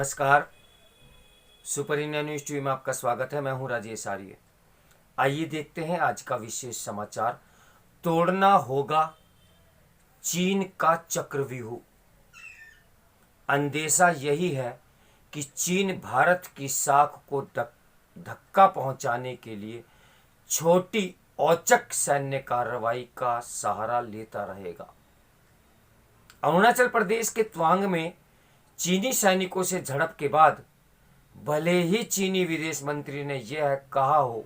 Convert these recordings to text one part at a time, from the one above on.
नमस्कार। Super India news TV में आपका स्वागत है। मैं हूं राजेश आर्य। आइए देखते हैं आज का विशेष समाचार। तोड़ना होगा चीन का चक्रव्यूह। अंदेशा यही है कि चीन भारत की साख को धक्का पहुंचाने के लिए छोटी औचक सैन्य कार्रवाई का सहारा लेता रहेगा। अरुणाचल प्रदेश के तवांग में चीनी सैनिकों से झड़प के बाद भले ही चीनी विदेश मंत्री ने यह कहा हो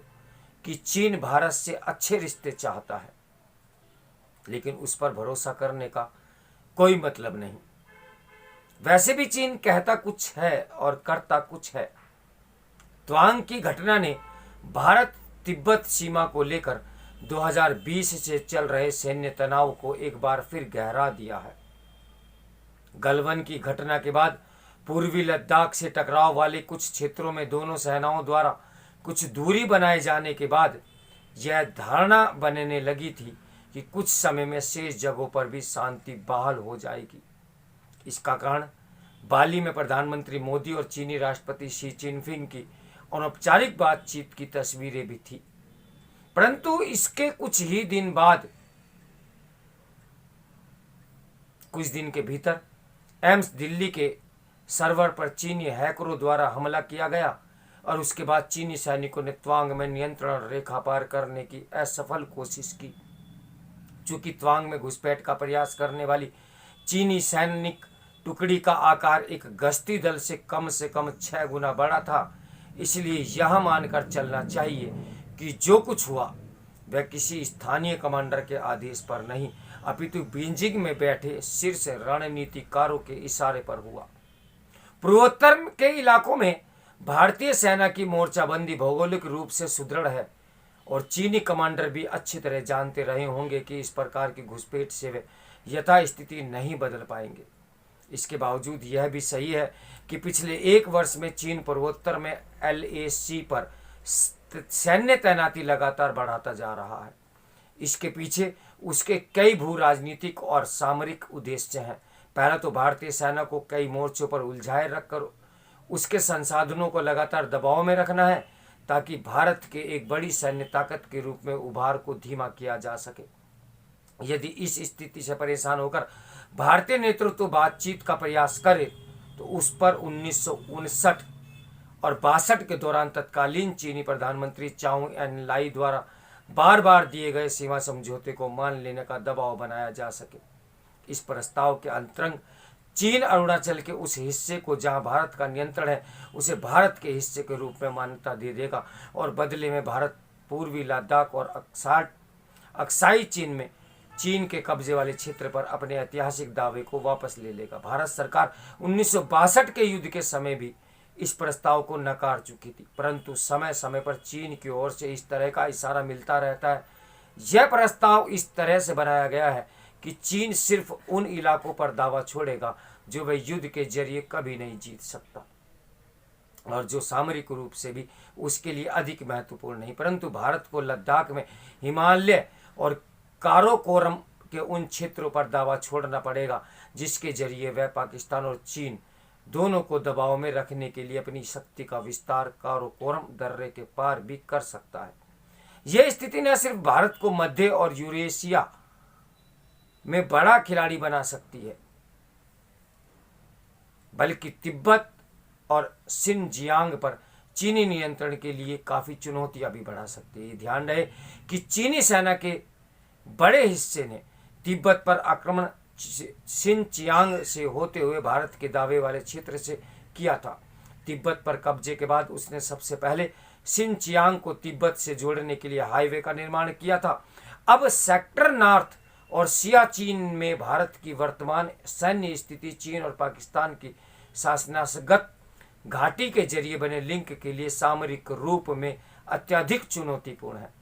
कि चीन भारत से अच्छे रिश्ते चाहता है, लेकिन उस पर भरोसा करने का कोई मतलब नहीं। वैसे भी चीन कहता कुछ है और करता कुछ है। तवांग की घटना ने भारत तिब्बत सीमा को लेकर 2020 से चल रहे सैन्य तनाव को एक बार फिर गहरा दिया है। गलवान की घटना के बाद पूर्वी लद्दाख से टकराव वाले कुछ क्षेत्रों में दोनों सेनाओं द्वारा कुछ दूरी बनाए जाने के बाद यह धारणा बनने लगी थी कि कुछ समय में शेष जगहों पर भी शांति बहाल हो जाएगी। इसका कारण बाली में प्रधानमंत्री मोदी और चीनी राष्ट्रपति शी जिनपिंग की अनौपचारिक बातचीत की तस्वीरें भी थी। परंतु इसके कुछ दिन के भीतर एम्स दिल्ली के सर्वर पर चीनी हैकरों द्वारा हमला किया गया और उसके बाद चीनी सैनिकों ने तवांग में नियंत्रण रेखा पार करने की असफल कोशिश की। चूंकि तवांग में घुसपैठ का प्रयास करने वाली चीनी सैनिक टुकड़ी का आकार एक गश्ती दल से कम 6 गुना बड़ा था, इसलिए यह मानकर चलना चाहिए कि जो कुछ हुआ वह किसी स्थानीय कमांडर के आदेश पर नहीं, अपितु बीजिंग में बैठे शीर्ष रणनीतिकारों के इशारे पर हुआ। पूर्वोत्तर के इलाकों में भारतीय सेना की मोर्चाबंदी भौगोलिक रूप से सुदृढ़ है और चीनी कमांडर भी अच्छी तरह जानते रहे होंगे कि इस प्रकार की घुसपैठ से वे यथास्थिति नहीं बदल पाएंगे। इसके बावजूद यह भी सही है कि पिछले 1 वर्ष में चीन पूर्वोत्तर में LAC पर सैन्य तैनाती लगातार बढ़ाता जा रहा है। इसके पीछे उसके कई भू राजनीतिक और सामरिक उद्देश्य हैं। पहला तो भारतीय सेना को कई मोर्चों पर उलझाए रखकर उसके संसाधनों को लगातार दबाव में रखना है, ताकि भारत के एक बड़ी सैन्य ताकत के रूप में उभार को धीमा किया जा सके। यदि इस स्थिति से परेशान होकर भारतीय नेतृत्व बातचीत का प्रयास करे तो उस पर 1959 और 62 के दौरान तत्कालीन चीनी प्रधानमंत्री चाउ एन लाई द्वारा बार बार दिए गए सीमा समझौते को मान लेने का दबाव बनाया जा सके। इस प्रस्ताव के अंतरंग चीन अरुणाचल के उस हिस्से को जहां भारत का नियंत्रण है उसे भारत के हिस्से के रूप में मान्यता दे देगा और बदले में भारत पूर्वी लद्दाख और अक्साई चीन में चीन के कब्जे वाले क्षेत्र पर अपने ऐतिहासिक दावे को वापस ले लेगा। भारत सरकार 1962 के युद्ध के समय भी इस प्रस्ताव को नकार चुकी थी, परंतु समय समय पर चीन की ओर से इस तरह का इशारा मिलता रहता है। यह प्रस्ताव इस तरह से बनाया गया है कि चीन सिर्फ उन इलाकों पर दावा छोड़ेगा जो वह युद्ध के जरिए कभी नहीं जीत सकता और जो सामरिक रूप से भी उसके लिए अधिक महत्वपूर्ण नहीं, परंतु भारत को लद्दाख में हिमालय और काराकोरम के उन क्षेत्रों पर दावा छोड़ना पड़ेगा जिसके जरिए वह पाकिस्तान और चीन दोनों को दबाव में रखने के लिए अपनी शक्ति का विस्तार काराकोरम दर्रे के पार भी कर सकता है। यह स्थिति न सिर्फ भारत को मध्य और यूरेशिया में बड़ा खिलाड़ी बना सकती है, बल्कि तिब्बत और शिनजियांग पर चीनी नियंत्रण के लिए काफी चुनौतियां भी बढ़ा सकती है। ध्यान रहे कि चीनी सेना के बड़े हिस्से ने तिब्बत पर आक्रमण शिनजियांग से होते हुए भारत के दावे वाले क्षेत्र से किया था। तिब्बत पर कब्जे के बाद उसने सबसे पहले शिनजियांग को तिब्बत से जोड़ने के लिए हाईवे का निर्माण किया था। अब सेक्टर नॉर्थ और सियाचिन में भारत की वर्तमान सैन्य स्थिति चीन और पाकिस्तान की शासनागत घाटी के जरिए बने लिंक के लिए सामरिक रूप में अत्यधिक चुनौतीपूर्ण है।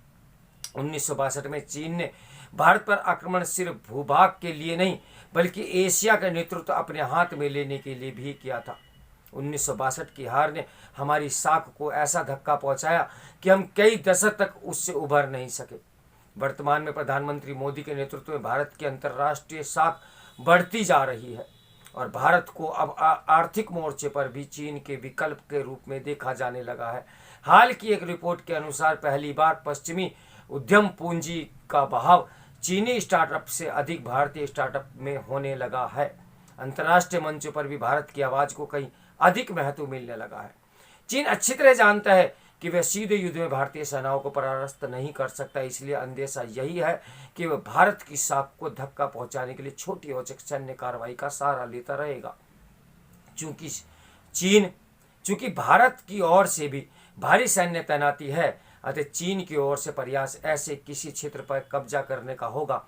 1962 में चीन ने भारत पर आक्रमण सिर्फ भूभाग के लिए नहीं बल्कि एशिया का नेतृत्व अपने हाथ में लेने के लिए भी किया था। 1962 की हार ने हमारी साख को ऐसा धक्का पहुंचाया कि हम कई दशक तक उससे उभर नहीं सके। वर्तमान में प्रधानमंत्री मोदी के नेतृत्व में भारत की अंतर्राष्ट्रीय साख बढ़ती जा रही है और भारत को अब आर्थिक मोर्चे पर भी चीन के विकल्प के रूप में देखा जाने लगा है। हाल की एक रिपोर्ट के अनुसार पहली बार पश्चिमी उद्यम पूंजी का बहाव चीनी स्टार्टअप से अधिक भारतीय स्टार्टअप में होने लगा है। अंतर्राष्ट्रीय मंचों पर भी भारत की आवाज़ को कहीं अधिक महत्व मिलने लगा है। चीन अच्छी तरह जानता है कि वह सीधे युद्ध में भारतीय सेनाओं को परास्त नहीं कर सकता, इसलिए अंदेशा यही है कि वह भारत की साख को धक्का पहुंचाने के लिए छोटी औचक सैन्य कार्रवाई का सहारा लेता रहेगा। चूंकि भारत की ओर से भी भारी सैन्य तैनाती है, अतः चीन की ओर से प्रयास ऐसे किसी क्षेत्र पर कब्जा करने का होगा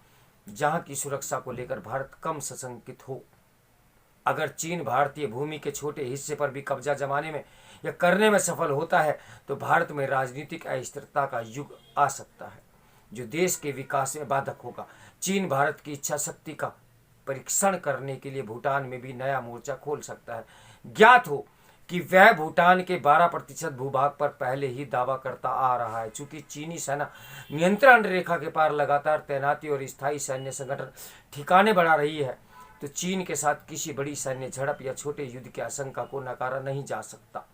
जहां की सुरक्षा को लेकर भारत कम सशंकित हो। अगर चीन भारतीय भूमि के छोटे हिस्से पर भी कब्जा जमाने में या करने में सफल होता है तो भारत में राजनीतिक अस्थिरता का युग आ सकता है, जो देश के विकास में बाधक होगा। चीन भारत की इच्छा शक्ति का परीक्षण करने के लिए भूटान में भी नया मोर्चा खोल सकता है। ज्ञात हो कि वह भूटान के 12% भूभाग पर पहले ही दावा करता आ रहा है। चूंकि चीनी सेना नियंत्रण रेखा के पार लगातार तैनाती और स्थायी सैन्य संगठन ठिकाने बढ़ा रही है, तो चीन के साथ किसी बड़ी सैन्य झड़प या छोटे युद्ध की आशंका को नकारा नहीं जा सकता।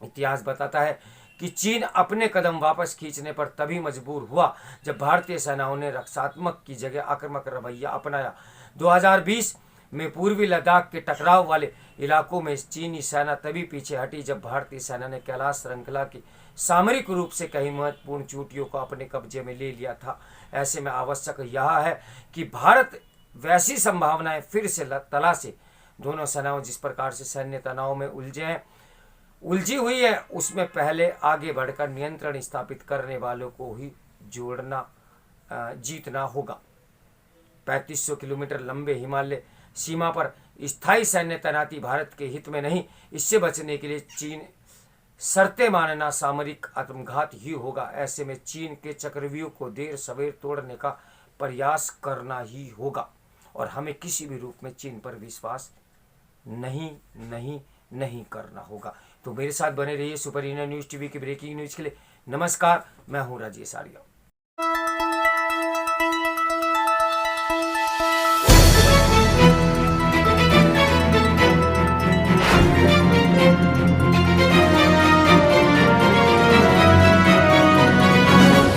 इतिहास बताता है कि चीन अपने कदम वापस खींचने पर तभी मजबूर हुआ जब भारतीय सेनाओं ने रक्षात्मक की जगह आक्रामक रवैया अपनाया। 2020 में पूर्वी लद्दाख के टकराव वाले इलाकों में चीनी सेना तभी पीछे हटी जब भारतीय सेना ने कैलाश श्रृंखला की सामरिक रूप से कई महत्वपूर्ण चोटियों को अपने कब्जे में ले लिया था। ऐसे में आवश्यक यह है कि भारत वैसी संभावनाएं फिर से तलाशे। दोनों सेनाओं जिस प्रकार से सैन्य तनाव में उलझी हुई है, उसमें पहले आगे बढ़कर नियंत्रण स्थापित करने वालों को ही जीतना होगा। 3500 किलोमीटर लंबे हिमालय सीमा पर स्थायी सैन्य तैनाती भारत के हित में नहीं। इससे बचने के लिए चीन शर्तें मानना सामरिक आत्मघात ही होगा। ऐसे में चीन के चक्रव्यूह को देर सवेर तोड़ने का प्रयास करना ही होगा और हमें किसी भी रूप में चीन पर विश्वास नहीं करना होगा। तो मेरे साथ बने रहिए सुपर इंडिया न्यूज़ टीवी की ब्रेकिंग न्यूज़ के लिए। नमस्कार, मैं हूं राजेश आर्या।